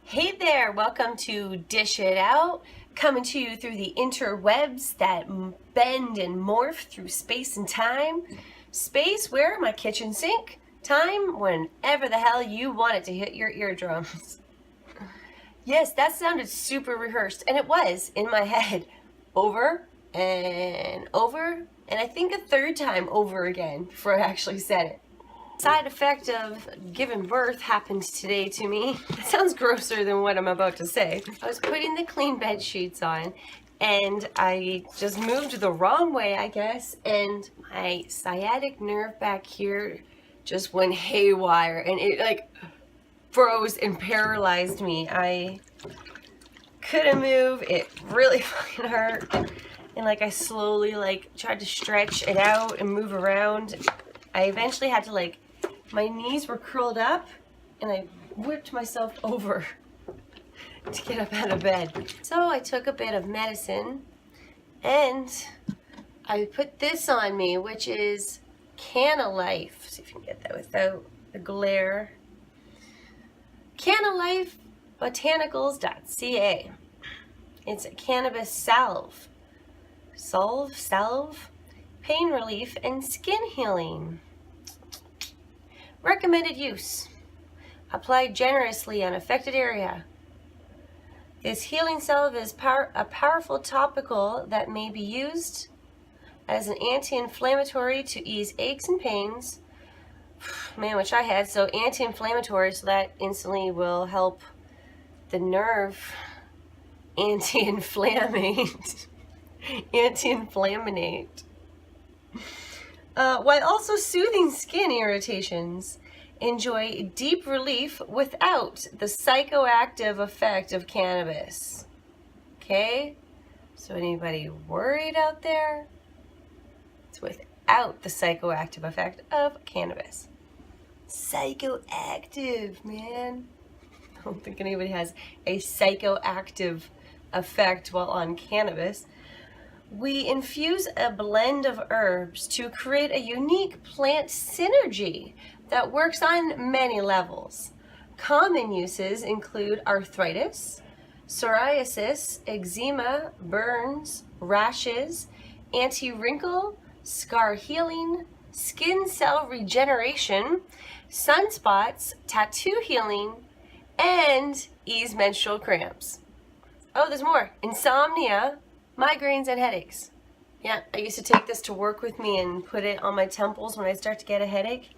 Hey there, welcome to Dish It Out, coming to you through the interwebs that bend and morph through space and time. Space, where? My kitchen sink. Time, whenever the hell you want it to hit your eardrums. Yes, that sounded super rehearsed, and it was in my head. Over and over, and I think a third time over again before I actually said it. Side effect of giving birth happened today to me. It sounds grosser than what I'm about to say. I was putting the clean bed sheets on and I just moved the wrong way, I guess, and my sciatic nerve back here just went haywire and it like froze and paralyzed me. I couldn't move. It really fucking hurt. And like I slowly tried to stretch it out and move around. I eventually had to my knees were curled up and I whipped myself over to get up out of bed. So I took a bit of medicine and I put this on me, which is Cannabis. See if you can get that without the glare. Cannabis botanicals.ca. It's a cannabis salve. Salve, pain relief and skin healing. Recommended use. Applied generously on affected area. This healing salve is a powerful topical that may be used as an anti-inflammatory to ease aches and pains. Man, which I had, so anti-inflammatory, so that instantly will help the nerve anti-inflammate. Anti-inflammate. While also soothing skin irritations. Enjoy deep relief without the psychoactive effect of cannabis. Okay? So anybody worried out there? It's without the psychoactive effect of cannabis. Psychoactive, man. I don't think anybody has a psychoactive effect while on cannabis. We infuse a blend of herbs to create a unique plant synergy that works on many levels. Common uses include arthritis, psoriasis, eczema, burns, rashes, anti-wrinkle, scar healing, skin cell regeneration, sunspots, tattoo healing, and ease menstrual cramps. Oh, there's more. Insomnia, migraines, and headaches. Yeah, I used to take this to work with me and put it on my temples when I start to get a headache,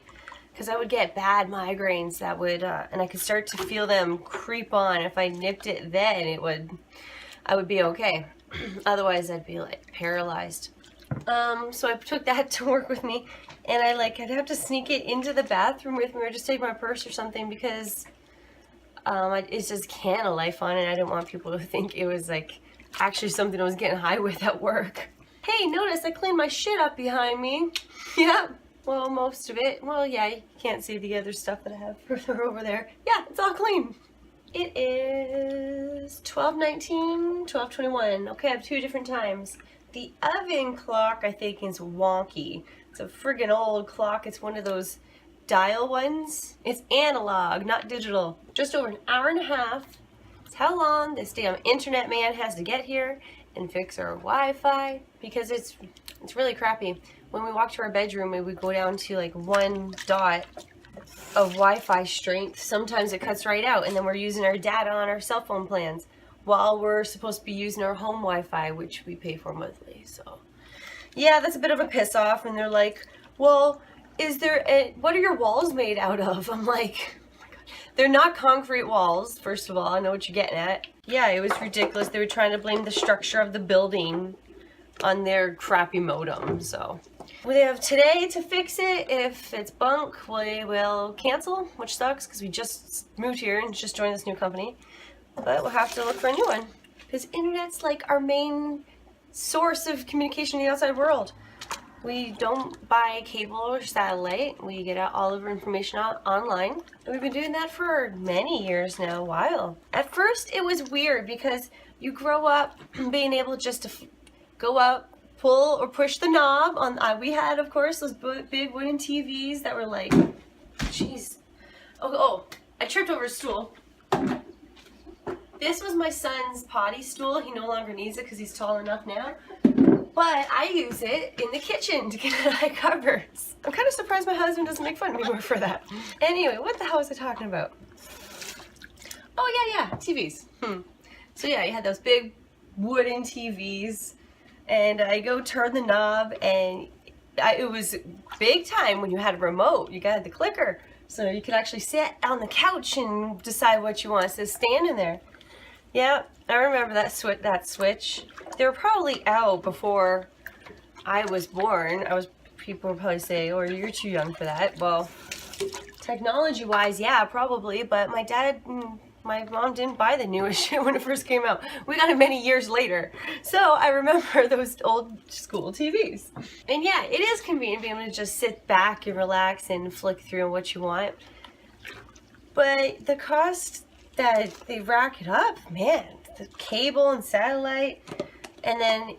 because I would get bad migraines that would, and I could start to feel them creep on. If I nipped it then, I would be okay. Otherwise, I'd be paralyzed. So I took that to work with me, and I'd have to sneak it into the bathroom with me, or just take my purse or something, because it says Canna Life on it. I didn't want people to think it was actually something I was getting high with at work. Hey, notice I cleaned my shit up behind me. Yeah, well, most of it. Well, yeah, you can't see the other stuff that I have further over there. Yeah, it's all clean. It is 12:19, 12:21. Okay, I have two different times. The oven clock, I think, is wonky. It's a friggin' old clock. It's one of those dial ones. It's analog, not digital. Just over an hour and a half. How long this damn internet man has to get here and fix our Wi-Fi, because it's really crappy. When we walk to our bedroom, we would go down to one dot of Wi-Fi strength. Sometimes it cuts right out, and then we're using our data on our cell phone plans while we're supposed to be using our home Wi-Fi, which we pay for monthly. So yeah, that's a bit of a piss off. And they're like, well, what are your walls made out of? I'm like, they're not concrete walls, first of all. I know what you're getting at. Yeah, it was ridiculous. They were trying to blame the structure of the building on their crappy modem. So we have today to fix it. If it's bunk, we will cancel, which sucks because we just moved here and just joined this new company. But we'll have to look for a new one, because internet's our main source of communication in the outside world. We don't buy cable or satellite. We get out all of our information online. And we've been doing that for many years now, a while. At first, it was weird because you grow up being able just to go up, pull or push the knob. We had, of course, those big wooden TVs that were jeez. Oh, I tripped over a stool. This was my son's potty stool. He no longer needs it because he's tall enough now. But I use it in the kitchen to get at high cupboards. I'm kind of surprised my husband doesn't make fun of me more for that. Anyway, what the hell was I talking about? Oh yeah, TVs. So yeah, you had those big wooden TVs, and I go turn the knob, and it was big time when you had a remote. You got the clicker, so you could actually sit on the couch and decide what you want instead of standing there. Yeah, I remember that switch. They were probably out before I was born. People would probably say, "Oh, you're too young for that." Well, technology-wise, yeah, probably. But my dad and my mom didn't buy the newest shit when it first came out. We got it many years later. So I remember those old school TVs. And yeah, it is convenient being able to just sit back and relax and flick through what you want. But the cost that they rack it up, man, the cable and satellite, and then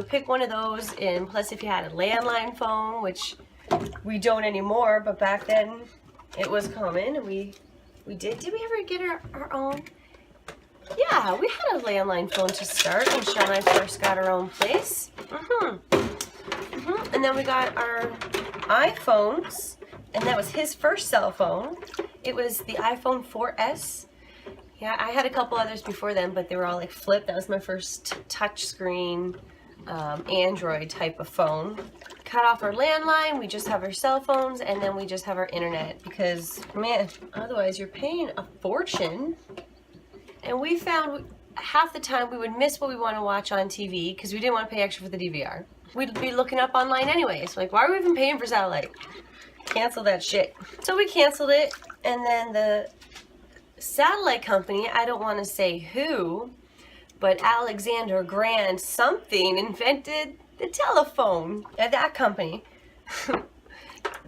pick one of those, and plus if you had a landline phone, which we don't anymore, but back then it was common, and we did we ever get our own? Yeah, we had a landline phone to start when Sean and I first got our own place. And then we got our iPhones, and that was his first cell phone. It was the iPhone 4S. Yeah, I had a couple others before then, but they were all like flipped. That was my first touch screen Android type of phone. Cut off our landline, we just have our cell phones, and then we just have our internet, because man, otherwise you're paying a fortune. And we found half the time we would miss what we want to watch on TV because we didn't want to pay extra for the DVR. We'd be looking up online anyway, so like, why are we even paying for satellite? Cancel that shit. So we canceled it, and then the satellite company, I don't want to say who, but Alexander Graham something invented the telephone at that company.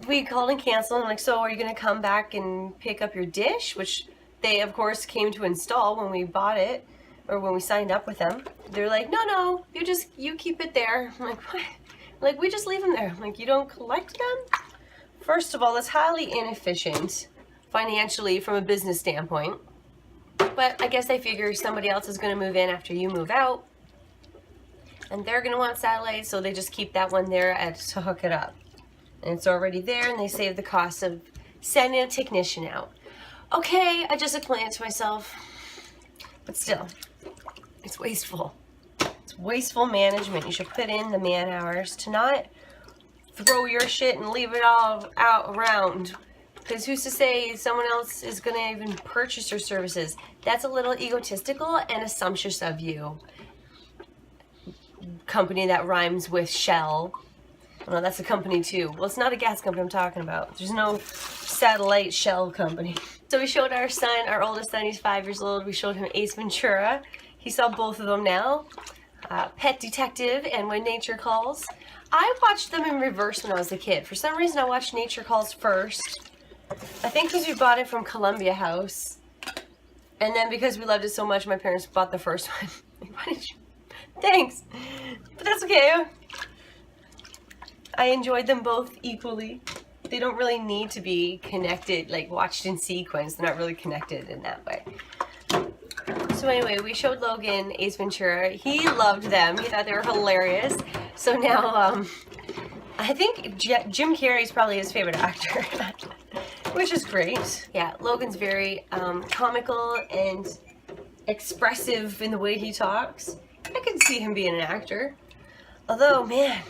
We called and canceled, and like, so are you going to come back and pick up your dish? Which they, of course, came to install when we bought it, or when we signed up with them. They're like, no, you keep it there. I'm like, what? Like, we just leave them there. I'm like, you don't collect them? First of all, that's highly inefficient financially from a business standpoint. But I guess they figure somebody else is going to move in after you move out, and they're going to want satellite, so they just keep that one there to hook it up. And it's already there, and they save the cost of sending a technician out. Okay, I just explained it to myself, but still, it's wasteful. It's wasteful management. You should put in the man hours to not throw your shit and leave it all out around. Because who's to say someone else is going to even purchase your services? That's a little egotistical and assumptuous of you. Company that rhymes with Shell. Well, that's a company too. Well, it's not a gas company I'm talking about. There's no satellite Shell company. So we showed our son, our oldest son, he's 5 years old. We showed him Ace Ventura. He saw both of them now. Pet Detective and When Nature Calls. I watched them in reverse when I was a kid. For some reason, I watched Nature Calls first. I think because we bought it from Columbia House. And then because we loved it so much, my parents bought the first one. Why did you? Thanks. But that's okay. I enjoyed them both equally. They don't really need to be connected, like watched in sequence. They're not really connected in that way. So anyway, we showed Logan Ace Ventura. He loved them. He thought they were hilarious. So now, I think Jim Carrey's probably his favorite actor, which is great. Yeah, Logan's very comical and expressive in the way he talks. I could see him being an actor. Although, man,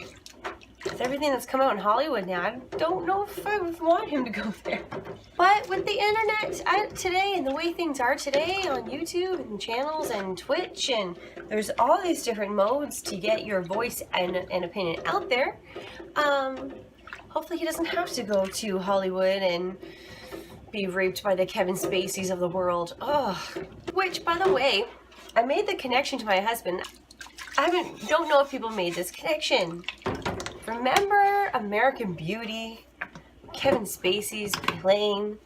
with everything that's come out in Hollywood now, I don't know if I would want him to go there. But with the internet today and the way things are today on YouTube and channels and Twitch, and there's all these different modes to get your voice and opinion out there, hopefully he doesn't have to go to Hollywood and be raped by the Kevin Spaceys of the world. Oh, which, by the way, I made the connection to my husband. Don't know if people made this connection. Remember American Beauty? Kevin Spacey's playing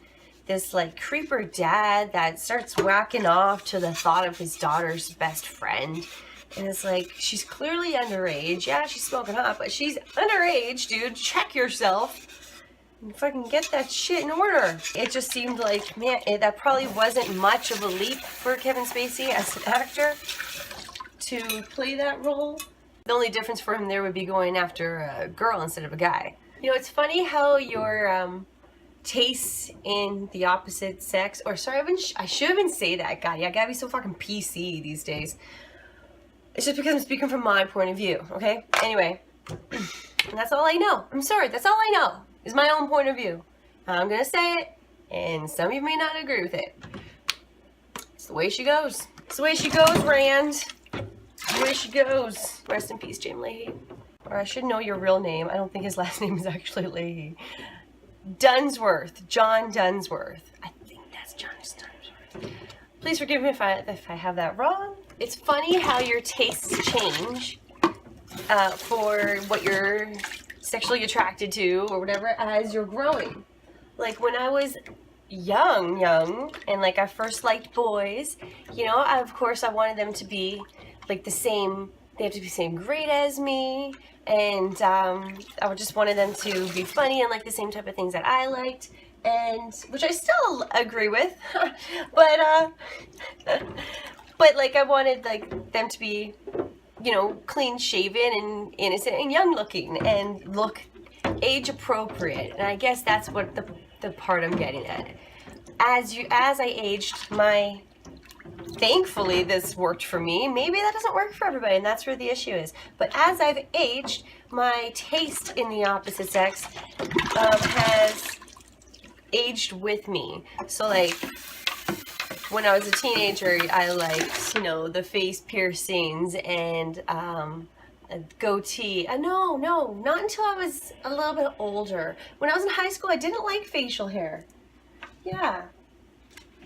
this like creeper dad that starts whacking off to the thought of his daughter's best friend. And it's like, she's clearly underage. Yeah, she's smoking hot, but she's underage, dude. Check yourself. fucking get that shit in order. It just seemed like, man, that probably wasn't much of a leap for Kevin Spacey as an actor to play that role. The only difference for him there would be going after a girl instead of a guy. You know, it's funny how your tastes in the opposite sex, or sorry, I shouldn't even say that, God. Yeah, I gotta be so fucking PC these days. It's just because I'm speaking from my point of view, okay? Anyway, and that's all I know. I'm sorry, that's all I know is my own point of view. I'm gonna say it, and some of you may not agree with it. It's the way she goes. It's the way she goes, Rand. It's the way she goes. Rest in peace, James Leahy. Or I should know your real name. I don't think his last name is actually Leahy. Dunsworth. John Dunsworth. I think that's John Dunsworth. Please forgive me if I have that wrong. It's funny how your tastes change for what you're sexually attracted to or whatever as you're growing. Like when I was young, and like I first liked boys, you know, of course I wanted them to be like the same, they have to be the same grade as me, and I just wanted them to be funny and like the same type of things that I liked, and which I still agree with, but like I wanted like them to be, you know, clean shaven and innocent and young looking and look age appropriate. And I guess that's what the part I'm getting at. As I aged, thankfully this worked for me. Maybe that doesn't work for everybody, and that's where the issue is. But as I've aged, my taste in the opposite sex has aged with me. So like when I was a teenager, I liked, you know, the face piercings and a goatee. No, not until I was a little bit older. When I was in high school, I didn't like facial hair. Yeah.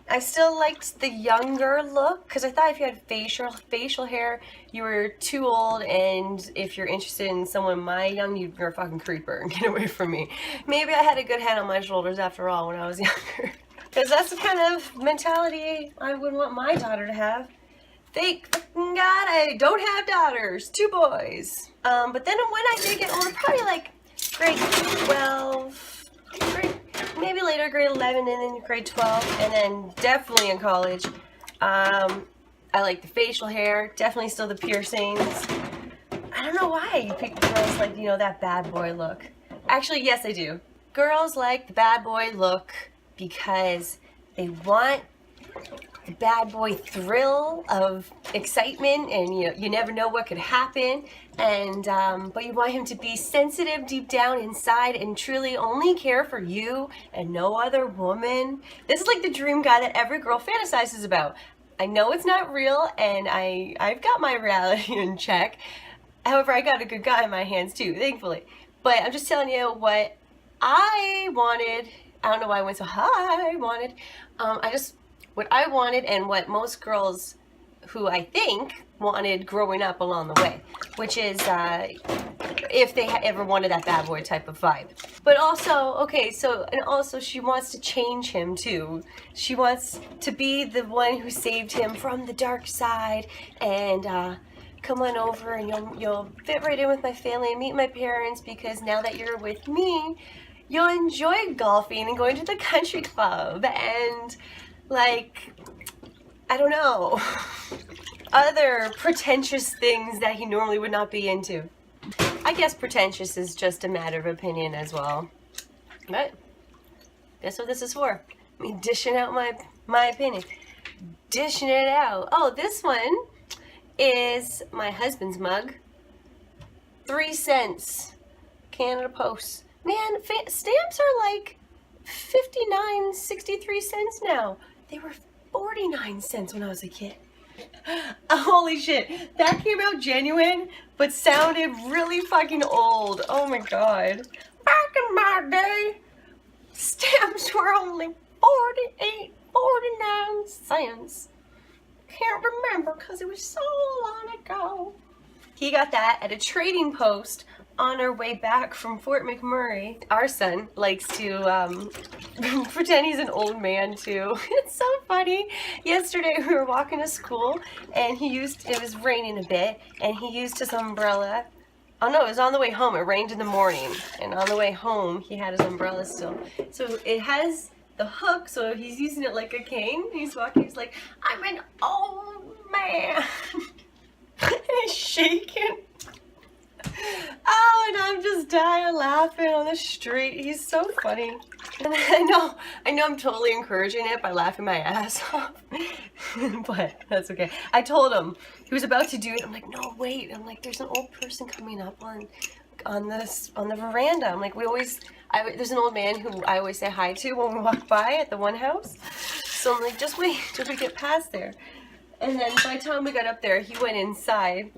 I still liked the younger look because I thought if you had facial hair, you were too old, and if you're interested in someone my young, you're a fucking creeper and get away from me. Maybe I had a good head on my shoulders after all when I was younger. Because that's the kind of mentality I would want my daughter to have. Thank fucking God I don't have daughters. 2 boys. But then when I did get older, probably like grade 12, maybe later grade 11 and then grade 12, and then definitely in college. I like the facial hair, definitely still the piercings. I don't know why you pick girls like, you know, that bad boy look. Actually, yes, I do. Girls like the bad boy look because they want the bad boy thrill of excitement, and you know, you never know what could happen, and but you want him to be sensitive deep down inside and truly only care for you and no other woman. This is like the dream guy that every girl fantasizes about. I know it's not real, and I've got my reality in check. However, I got a good guy in my hands too, thankfully. But I'm just telling you what I wanted. I don't know why I went so high. What I wanted, and what most girls who I think wanted growing up along the way, which is if they ever wanted that bad boy type of vibe. But also, okay, so, and also she wants to change him too. She wants to be the one who saved him from the dark side, and come on over and you'll fit right in with my family and meet my parents, because now that you're with me, you'll enjoy golfing and going to the country club and, like, I don't know, other pretentious things that he normally would not be into. I guess pretentious is just a matter of opinion as well. But that's what this is for. Me dishing out my opinion. Dishing it out. Oh, this one is my husband's mug. 3 cents. Canada Post. Man, stamps are like 59, 63 cents now. They were 49 cents when I was a kid. Holy shit. That came out genuine, but sounded really fucking old. Oh my God. Back in my day, stamps were only 48, 49 cents. Can't remember because it was so long ago. He got that at a trading post on our way back from Fort McMurray. Our son likes to pretend he's an old man too. It's so funny. Yesterday we were walking to school and it was raining a bit, and he used his umbrella Oh no, it was on the way home. It rained in the morning. And on the way home, he had his umbrella still. So it has the hook, so he's using it like a cane. He's walking, he's like, I'm an old man. And he's shaking. Oh, and I'm just dying laughing on the street. He's so funny. And I know I'm totally encouraging it by laughing my ass off. But that's okay. I told him, he was about to do it. I'm like, no, wait. I'm like, there's an old person coming up on the veranda. I'm like, there's an old man who I always say hi to when we walk by at the one house. So I'm like, just wait till we get past there. And then by the time we got up there, he went inside,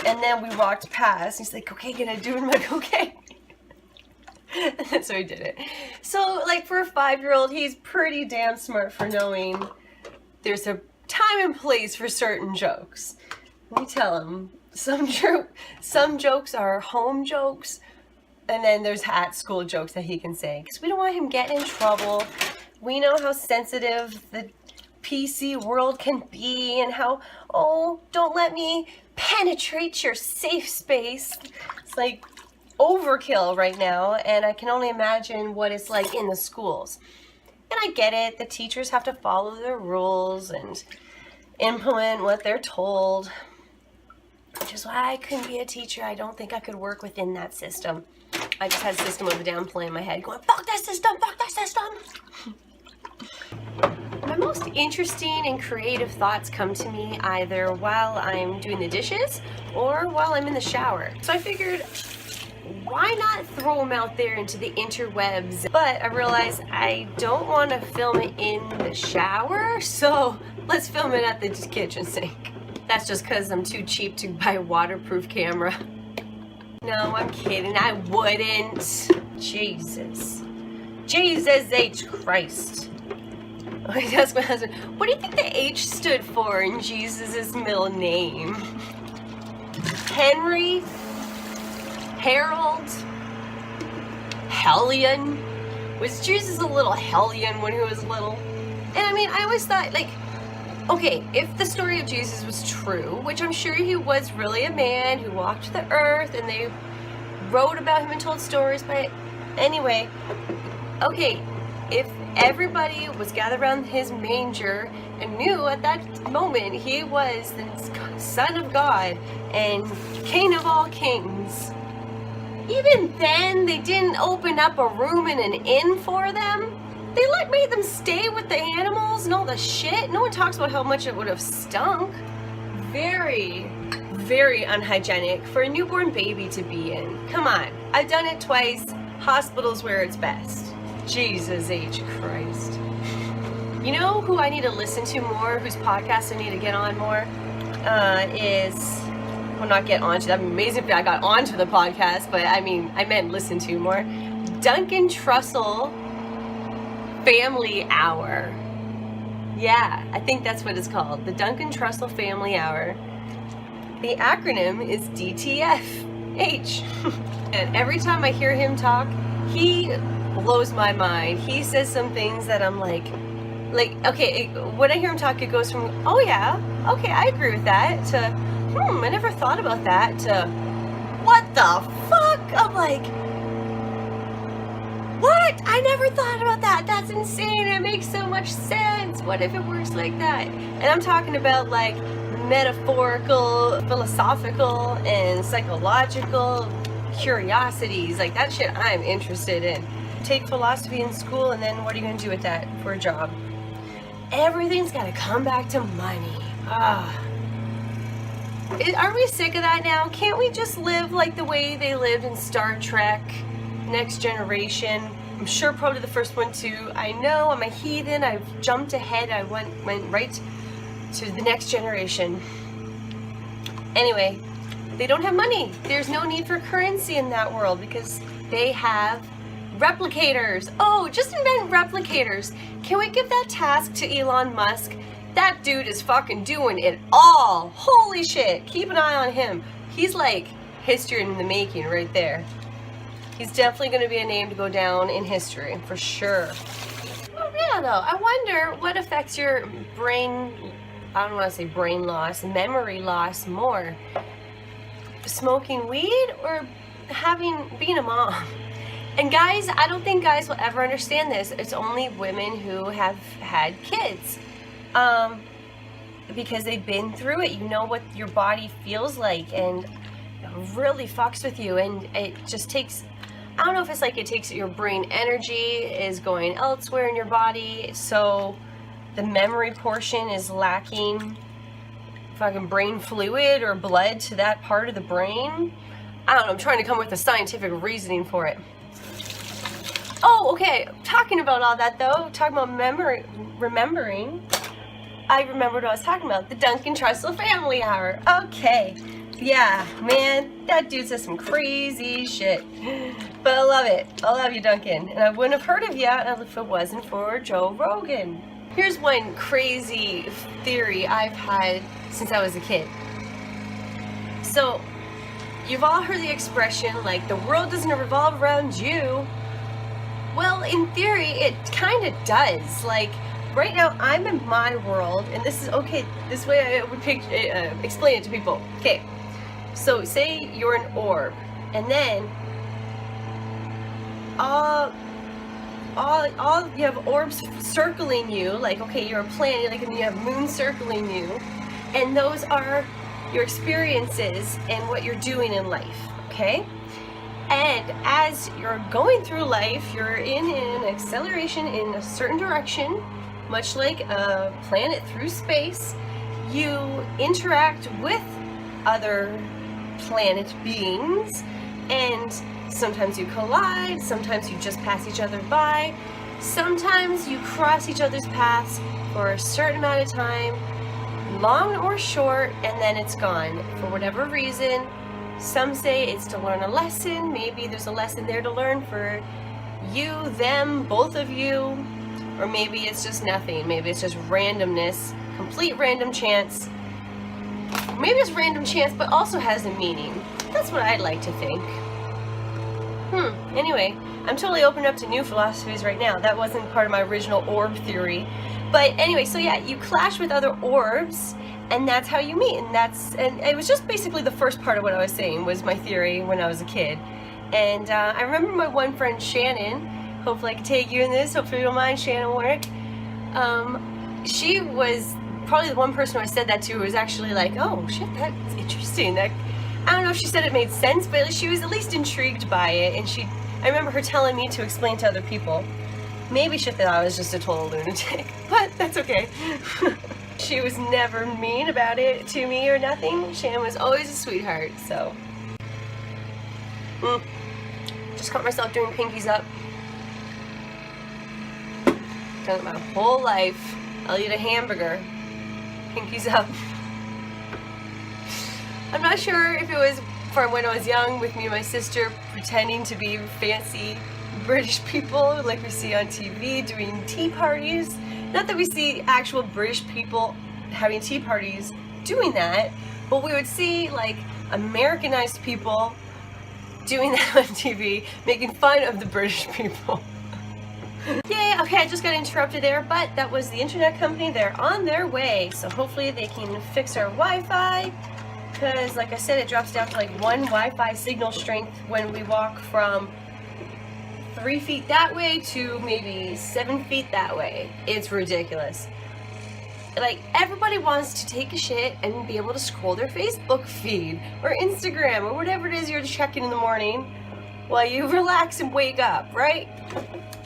and then we walked past. He's like, okay, can I do it? I'm like, okay. And so he did it. So, like, for a 5-year-old, he's pretty damn smart for knowing there's a time and place for certain jokes. We tell him some jokes are home jokes, and then there's at school jokes that he can say, because we don't want him getting in trouble. We know how sensitive the PC world can be, and how, oh, don't let me penetrate your safe space. It's like overkill right now, and I can only imagine what it's like in the schools. And I get it, the teachers have to follow the rules and implement what they're told, which is why I couldn't be a teacher. I don't think I could work within that system. I just had a system of a down play in my head going, fuck that system, fuck that system. My most interesting and creative thoughts come to me either while I'm doing the dishes or while I'm in the shower. So I figured, why not throw them out there into the interwebs? But I realized I don't want to film it in the shower, so let's film it at the kitchen sink. That's just because I'm too cheap to buy a waterproof camera. No, I'm kidding, I wouldn't. Jesus H. Christ. I asked my husband, what do you think the H stood for in Jesus' middle name? Henry? Harold? Hellion? Was Jesus a little hellion when he was little? And I mean, I always thought, like, okay, if the story of Jesus was true, which I'm sure he was really a man who walked the earth and they wrote about him and told stories, but anyway, okay, if everybody was gathered around his manger and knew at that moment he was the Son of God and King of all kings, even then they didn't open up a room in an inn for them. They made them stay with the animals and all the shit. No one talks about how much it would have stunk. Very, very unhygienic for a newborn baby to be in. Come on, I've done it twice. Hospital's where it's best. Jesus H. Christ. You know who I need to listen to more, whose podcast I need to get on more, well, not get onto, that'd be amazing if I got onto the podcast, but I meant listen to more. Duncan Trussell Family Hour. Yeah, I think that's what it's called. The Duncan Trussell Family Hour. The acronym is DTFH. And every time I hear him talk, he blows my mind. He says some things that I'm like, okay, when I hear him talk, it goes from, oh yeah, okay, I agree with that, to, I never thought about that, to, what the fuck? I'm like, what? I never thought about that. That's insane. It makes so much sense. What if it works like that? And I'm talking about like metaphorical, philosophical, and psychological curiosities. Like that shit I'm interested in. Take philosophy in school, and then what are you going to do with that for a job? Everything's got to come back to money. Are we sick of that now? Can't we just live like the way they lived in Star Trek, Next Generation? I'm sure probably the first one too. I know I'm a heathen. I've jumped ahead. I went right to the Next Generation. Anyway, they don't have money. There's no need for currency in that world because they have replicators. Oh, just invent replicators. Can we give that task to Elon Musk? That dude is fucking doing it all. Holy shit. Keep an eye on him. He's like history in the making right there. He's definitely going to be a name to go down in history, for sure. Oh yeah, though. I wonder what affects your brain, I don't want to say brain loss, memory loss more. smoking weed or being a mom. And guys, I don't think guys will ever understand this. It's only women who have had kids. Because they've been through it. You know what your body feels like, and it really fucks with you. And it just takes, I don't know if it's like it takes your brain energy is going elsewhere in your body, so the memory portion is lacking fucking brain fluid or blood to that part of the brain. I don't know, I'm trying to come up with a scientific reasoning for it. Oh, okay, talking about all that though, talking about remembering, I remembered what I was talking about, the Duncan Trussell Family Hour. Okay, yeah, man, that dude says some crazy shit, but I love it. I love you, Duncan, and I wouldn't have heard of you if it wasn't for Joe Rogan. Here's one crazy theory I've had since I was a kid. So, you've all heard the expression, like, the world doesn't revolve around you. Well, in theory, it kind of does. Like, right now, I'm in my world, and this is, okay, this way I would explain it to people. Okay, so say you're an orb, and then all you have orbs circling you, like, okay, you're a planet, like, and you have moons circling you, and those are your experiences and what you're doing in life, okay? And as you're going through life, you're in an acceleration in a certain direction, much like a planet through space. You interact with other planet beings, and sometimes you collide, sometimes you just pass each other by, sometimes you cross each other's paths for a certain amount of time, long or short, and then it's gone for whatever reason. Some say it's to learn a lesson. Maybe there's a lesson there to learn for you, them, both of you, or maybe it's just nothing. Maybe it's just randomness, complete random chance. Maybe it's random chance but also has a meaning. That's what I'd like to think. Anyway, I'm totally open up to new philosophies right now. That wasn't part of my original orb theory. But anyway, so yeah, you clash with other orbs, and that's how you meet. And it was just basically the first part of what I was saying was my theory when I was a kid. And I remember my one friend Shannon, hopefully I can take you in this, hopefully you don't mind, Shannon Warwick. She was probably the one person who I said that to who was actually like, oh shit, that's interesting. I don't know if she said it made sense, but she was at least intrigued by it, and I remember her telling me to explain to other people. Maybe she thought I was just a total lunatic, but that's okay. She was never mean about it to me or nothing. Shannon was always a sweetheart, so. Just caught myself doing pinkies up. Done it my whole life. I'll eat a hamburger. Pinkies up. I'm not sure if it was from when I was young with me and my sister pretending to be fancy British people like we see on TV doing tea parties. Not that we see actual British people having tea parties doing that, but we would see like Americanized people doing that on TV, making fun of the British people. Yay, okay, I just got interrupted there, but that was the internet company. They're on their way, so hopefully they can fix our Wi-Fi, because like I said, it drops down to like 1 Wi-Fi signal strength when we walk from 3 feet that way to maybe 7 feet that way. It's ridiculous. Like, everybody wants to take a shit and be able to scroll their Facebook feed or Instagram or whatever it is you're checking in the morning while you relax and wake up, right?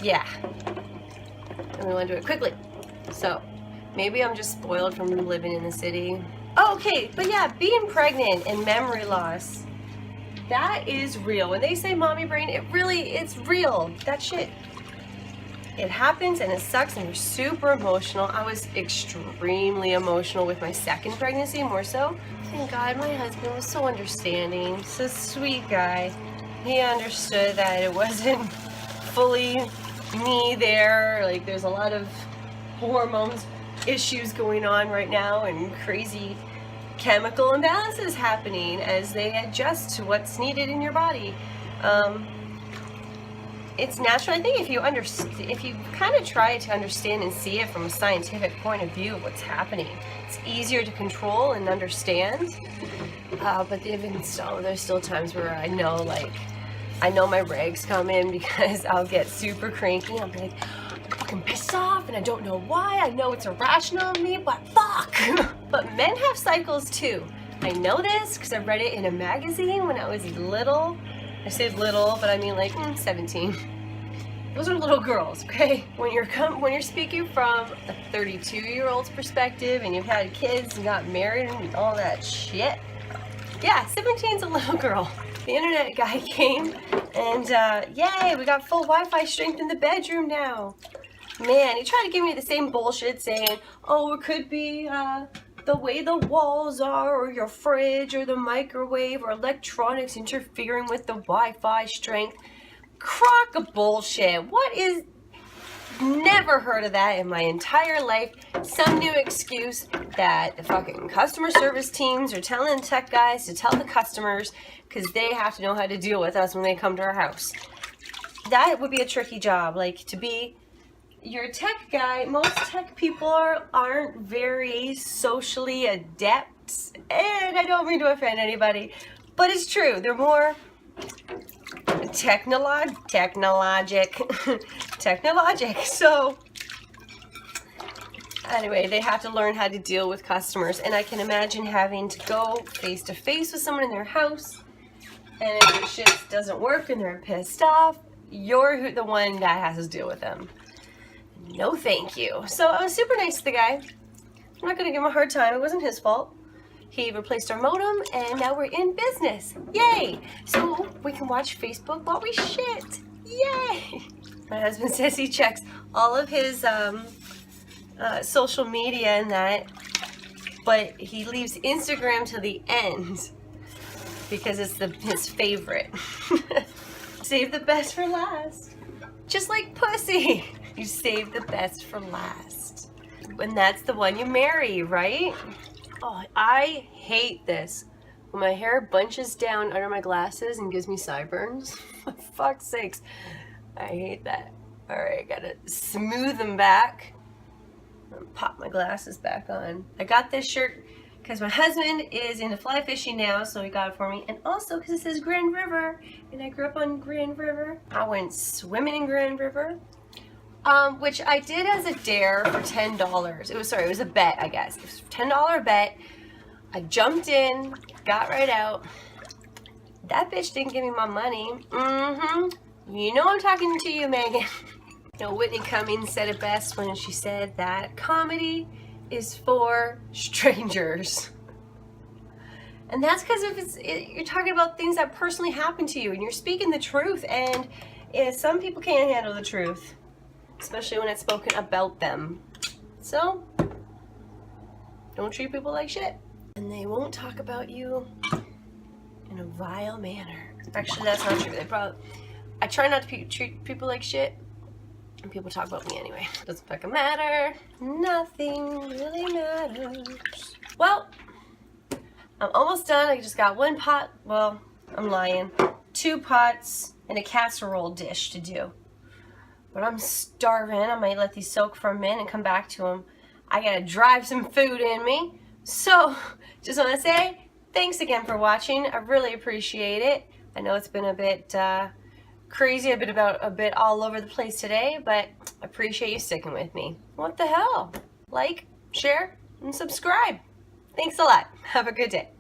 Yeah. And we want to do it quickly. So, maybe I'm just spoiled from living in the city. Oh, okay, but yeah, being pregnant and memory loss, that is real. When they say mommy brain, it's real. That shit. It happens and it sucks and you're super emotional. I was extremely emotional with my second pregnancy, more so. Thank God my husband was so understanding. So sweet guy. He understood that it wasn't fully me there. Like, there's a lot of hormones issues going on right now and crazy chemical imbalances happening as they adjust to what's needed in your body. It's natural. I think if you kind of try to understand and see it from a scientific point of view of what's happening, it's easier to control and understand. But there's still times where I know my rags come in because I'll get super cranky. I'll be like, I'm fucking pissed off and I don't know why. I know it's irrational of me, but fuck. But men have cycles too. I know this because I read it in a magazine when I was little. I say little, but I mean like 17. Those are little girls, okay? When you're speaking from a 32-year-old's perspective and you've had kids and got married and all that shit, yeah, 17's a little girl. The internet guy came and yay, we got full Wi-Fi strength in the bedroom now. Man, he tried to give me the same bullshit saying, oh, it could be the way the walls are, or your fridge, or the microwave, or electronics interfering with the Wi-Fi strength. Crock of bullshit. Never heard of that in my entire life. Some new excuse that the fucking customer service teams are telling tech guys to tell the customers because they have to know how to deal with us when they come to our house. That would be a tricky job. Like, to be your tech guy, most tech people aren't very socially adept. And I don't mean to offend anybody, but it's true. They're more technologic. So anyway, they have to learn how to deal with customers, and I can imagine having to go face to face with someone in their house, and if their shit doesn't work and they're pissed off, you're the one that has to deal with them. No thank you. So I was super nice to the guy. I'm not gonna give him a hard time. It wasn't his fault. He replaced our modem, and now we're in business. Yay! So we can watch Facebook while we shit. Yay! My husband says he checks all of his social media and that, but he leaves Instagram to the end because it's his favorite. Save the best for last. Just like pussy. You save the best for last. And that's the one you marry, right? Oh, I hate this. When my hair bunches down under my glasses and gives me sideburns. For fuck's sakes. I hate that. Alright, gotta smooth them back. And pop my glasses back on. I got this shirt because my husband is into fly fishing now, so he got it for me. And also because it says Grand River, and I grew up on Grand River. I went swimming in Grand River. Which I did as a dare for $10. It was a bet, I guess. It was a $10 bet. I jumped in, got right out. That bitch didn't give me my money. You know I'm talking to you, Megan. You know, Whitney Cummings said it best when she said that comedy is for strangers. And that's because you're talking about things that personally happened to you, and you're speaking the truth, and some people can't handle the truth. Especially when it's spoken about them. So, don't treat people like shit. And they won't talk about you in a vile manner. Actually, that's not true. I try not to treat people like shit, and people talk about me anyway. Doesn't fucking matter. Nothing really matters. Well, I'm almost done. I just got one pot. Well, I'm lying. 2 pots and a casserole dish to do. But I'm starving. I might let these soak for a minute and come back to them. I gotta drive some food in me. So, just want to say, thanks again for watching. I really appreciate it. I know it's been a bit crazy, a bit all over the place today, but I appreciate you sticking with me. What the hell? Like, share, and subscribe. Thanks a lot. Have a good day.